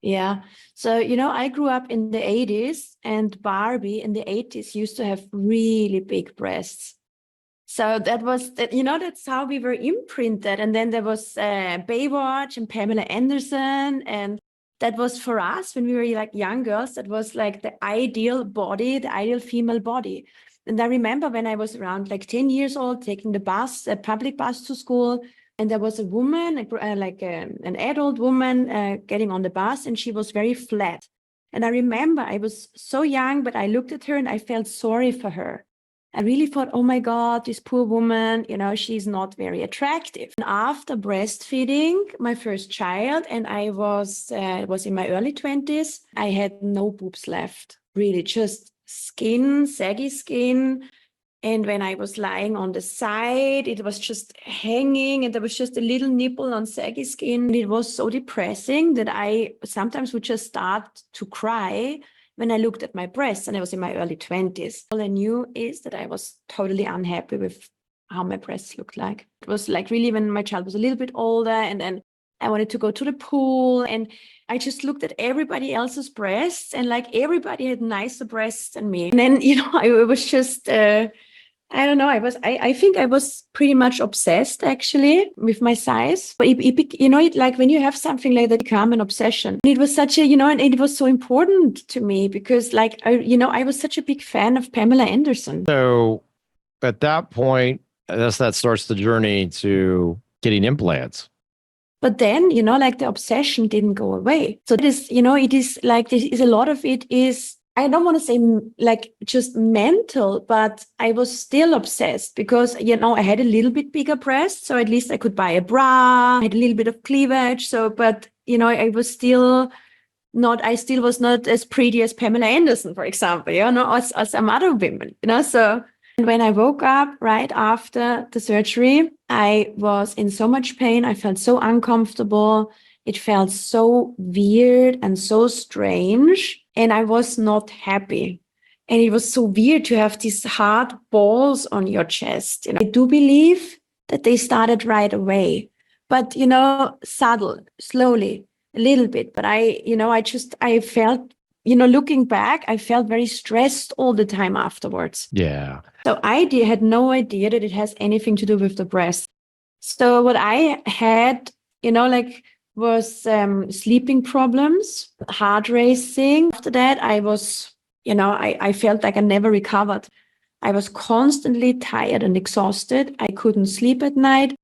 Yeah. So, I grew up in the 80s, and Barbie in the 80s used to have really big breasts. So that was that, that's how we were imprinted. And then there was Baywatch and Pamela Anderson. And that was for us when we were like young girls, that was like the ideal body, the ideal female body. And I remember when I was around like 10 years old, taking the bus, a public bus to school. And there was a woman, an adult woman getting on the bus, and she was very flat. And I remember I was so young, but I looked at her and I felt sorry for her. I really thought, oh my God, this poor woman, she's not very attractive. And after breastfeeding my first child, and I was in my early 20s, I had no boobs left, really, just skin, saggy skin. And when I was lying on the side, it was just hanging, and there was just a little nipple on saggy skin. It was so depressing that I sometimes would just start to cry when I looked at my breasts, and I was in my early 20s. All I knew is that I was totally unhappy with how my breasts looked like. It was like really when my child was a little bit older, and then I wanted to go to the pool, and I just looked at everybody else's breasts, and like everybody had nicer breasts than me. And then, I was just, I don't know. I think I was pretty much obsessed actually with my size. But like when you have something like that become an obsession. It was such a, and it was so important to me because like, I was such a big fan of Pamela Anderson. So at that point, I guess that starts the journey to getting implants. But then, like the obsession didn't go away. So it is like, this is a lot of it is, I don't want to say like just mental, but I was still obsessed because, I had a little bit bigger breasts. So at least I could buy a bra, I had a little bit of cleavage. So, but, I was still I still was not as pretty as Pamela Anderson, for example, as some other women, so. And when I woke up right after the surgery, I was in so much pain. I felt so uncomfortable. It felt so weird and so strange. And I was not happy. And it was so weird to have these hard balls on your chest. I do believe that they started right away, but, subtle, slowly, a little bit. But I felt, looking back, I felt very stressed all the time afterwards. Yeah. So I had no idea that it has anything to do with the breast. So what I had, was sleeping problems, heart racing. After that, I was, I felt like I never recovered. I was constantly tired and exhausted. I couldn't sleep at night.